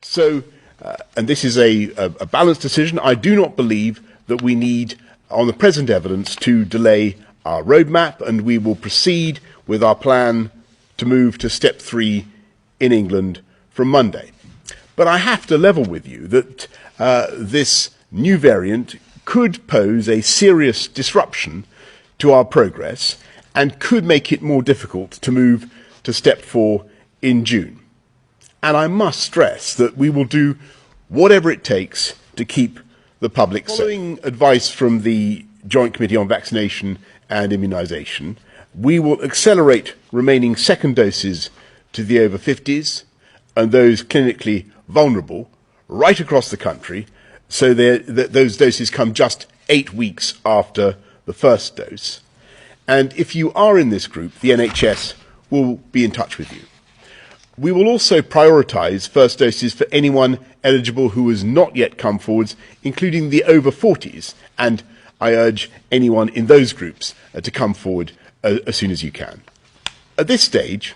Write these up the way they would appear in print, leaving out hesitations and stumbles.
So, and this is a balanced decision, I do not believe that we need, on the present evidence, to delay our roadmap, and we will proceed with our plan to move to step 3 in England from Monday. But I have to level with you that this new variant could pose a serious disruption to our progress and could make it more difficult to move to step 4 in June. And I must stress that we will do whatever it takes to keep the public safe. Following advice from the Joint Committee on Vaccination and Immunisation, we will accelerate remaining second doses to the over 50s and those clinically vulnerable right across the country, so that those doses come just 8 weeks after the first dose. And if you are in this group, the NHS will be in touch with you. We will also prioritise first doses for anyone eligible who has not yet come forwards, including the over 40s, and I urge anyone in those groups to come forward as soon as you can. At this stage,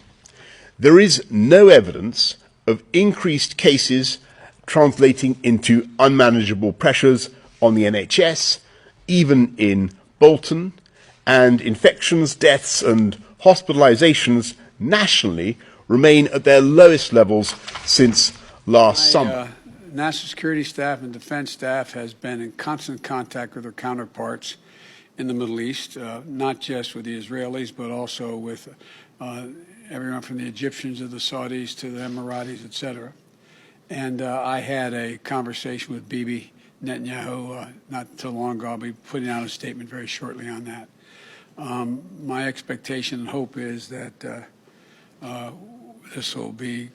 there is no evidence of increased cases translating into unmanageable pressures on the NHS, even in Bolton, and infections, deaths and hospitalisations nationally remain at their lowest levels since last summer. National security staff and defense staff has been in constant contact with their counterparts in the Middle East, not just with the Israelis, but also with everyone from the Egyptians to the Saudis to the Emiratis, etc. And I had a conversation with Bibi Netanyahu not too long ago. I'll be putting out a statement very shortly on that. My expectation and hope is that this will be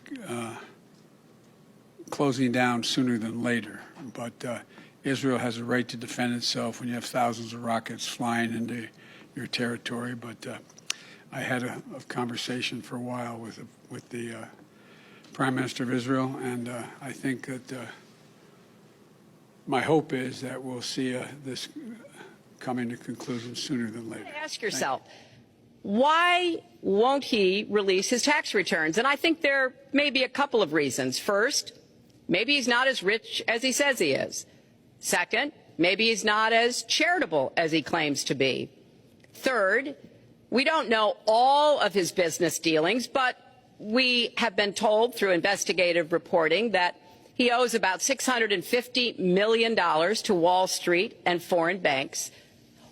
closing down sooner than later. But Israel has a right to defend itself when you have thousands of rockets flying into your territory. But I had a conversation for a while with the Prime Minister of Israel, and I think that my hope is that we'll see this coming to conclusion sooner than later. Ask yourself, why won't he release his tax returns? And I think there may be a couple of reasons. First, maybe he's not as rich as he says he is. Second, maybe he's not as charitable as he claims to be. Third, we don't know all of his business dealings, but we have been told through investigative reporting that he owes about $650 million to Wall Street and foreign banks.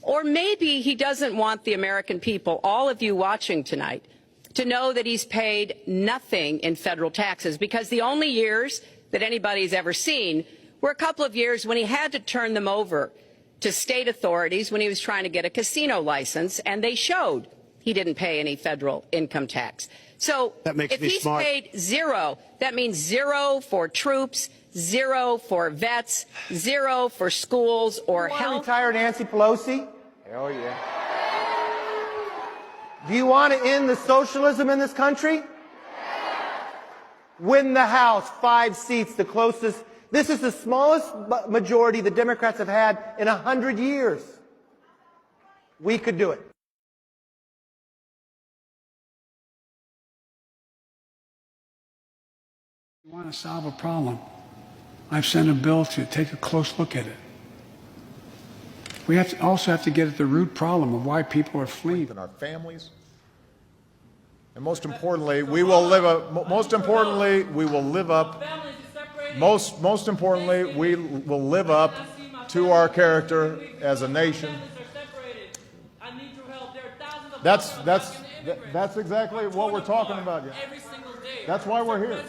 Or maybe he doesn't want the American people, all of you watching tonight, to know that he's paid nothing in federal taxes, because the only years that anybody's ever seen were a couple of years when he had to turn them over to state authorities when he was trying to get a casino license, and they showed he didn't pay any federal income tax. So if he's paid zero, that means zero for troops, zero for vets, zero for schools or health. Retire Nancy Pelosi? Hell yeah. Do you want to end the socialism in this country? Win the House, 5 seats, the closest. This is the smallest majority the Democrats have had in 100 years. We could do it. If you want to solve a problem, I've sent a bill to take a close look at it. We also have to get at the root problem of why people are fleeing. And our families. And most importantly, we will live up. Most importantly, we will live up. Most importantly, we will live up to our character as a nation. That's exactly what we're talking about. Yeah. That's why we're here.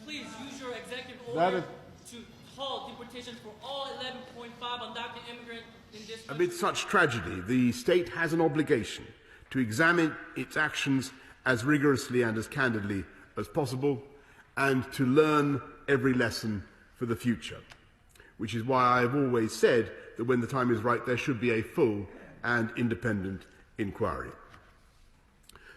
Please use your executive order to halt deportation for all 11.5 undocumented immigrants in this country. Amid such tragedy, the state has an obligation to examine its actions as rigorously and as candidly as possible, and to learn every lesson for the future, which is why I have always said that when the time is right, there should be a full and independent inquiry.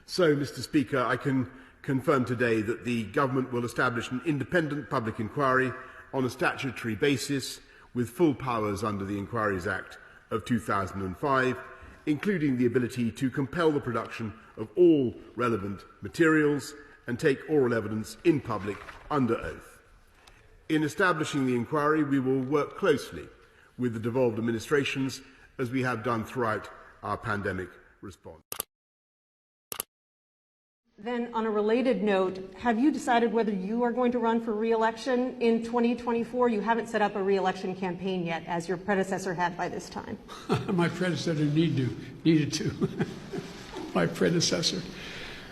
So, Mr. Speaker, I can confirm today that the government will establish an independent public inquiry on a statutory basis with full powers under the Inquiries Act of 2005, including the ability to compel the production of all relevant materials and take oral evidence in public under oath. In establishing the inquiry, we will work closely with the devolved administrations as we have done throughout our pandemic response. Then, on a related note, have you decided whether you are going to run for re-election in 2024? You haven't set up a re-election campaign yet, as your predecessor had by this time. My predecessor needed to. My predecessor.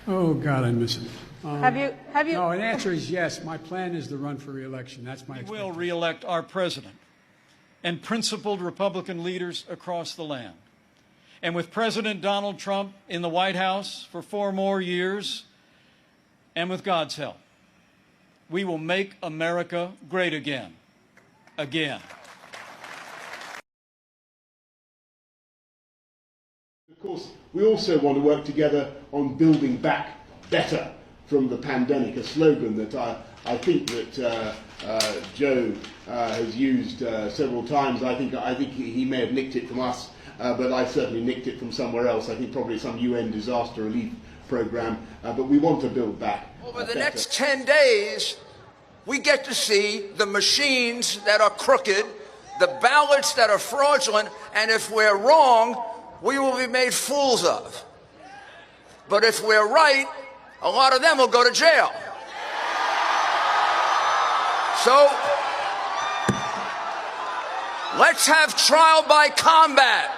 Oh, God, I miss him. Have you? No, the answer is yes. My plan is to run for re-election. That's my expectation. We will re-elect our president and principled Republican leaders across the land. And with President Donald Trump in the White House for 4 more years, and with God's help, we will make America great again. Again. Of course, we also want to work together on building back better from the pandemic, a slogan that I think that Joe has used several times. I think he may have nicked it from us, but I certainly nicked it from somewhere else. I think probably some UN disaster relief program. But we want to build back. Over the next 10 days, we get to see the machines that are crooked, the ballots that are fraudulent, and if we're wrong, we will be made fools of. But if we're right, a lot of them will go to jail. So, let's have trial by combat.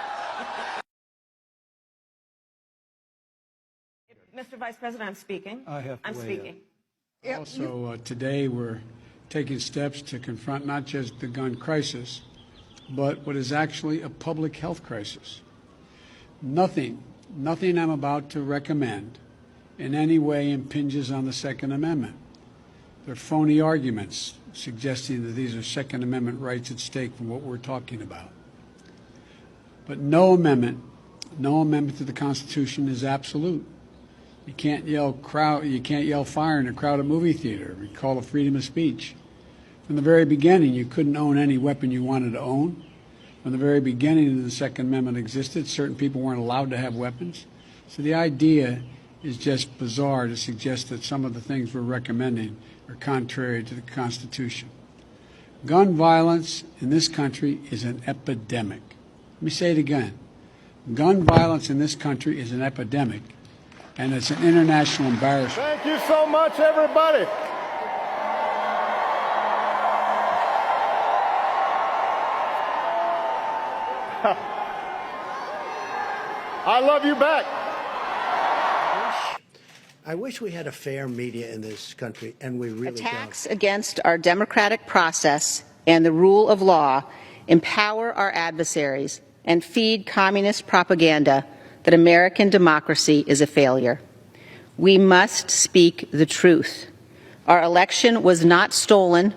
Mr. Vice President, I'm speaking. I'm speaking. Also, today we're taking steps to confront not just the gun crisis, but what is actually a public health crisis. Nothing I'm about to recommend in any way impinges on the Second Amendment. They're phony arguments suggesting that these are Second Amendment rights at stake from what we're talking about. But no amendment to the Constitution is absolute. You can't yell fire in a crowded movie theater. We call it freedom of speech. From the very beginning, you couldn't own any weapon you wanted to own. From the very beginning the Second Amendment existed, certain people weren't allowed to have weapons. So the idea is just bizarre to suggest that some of the things we're recommending are contrary to the Constitution. Gun violence in this country is an epidemic. Let me say it again. Gun violence in this country is an epidemic, and it's an international embarrassment. Thank you so much, everybody. I love you back. I wish we had a fair media in this country, and we really Attacks against our democratic process and the rule of law empower our adversaries and feed communist propaganda that American democracy is a failure. We must speak the truth. Our election was not stolen,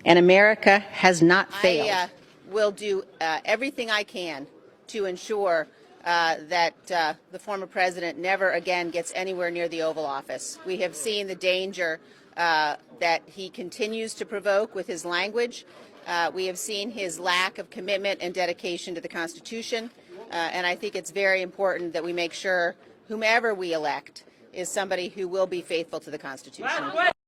and America has not failed. I will do everything I can to ensure that the former president never again gets anywhere near the Oval Office. We have seen the danger that he continues to provoke with his language. We have seen his lack of commitment and dedication to the Constitution, and I think it's very important that we make sure whomever we elect is somebody who will be faithful to the Constitution.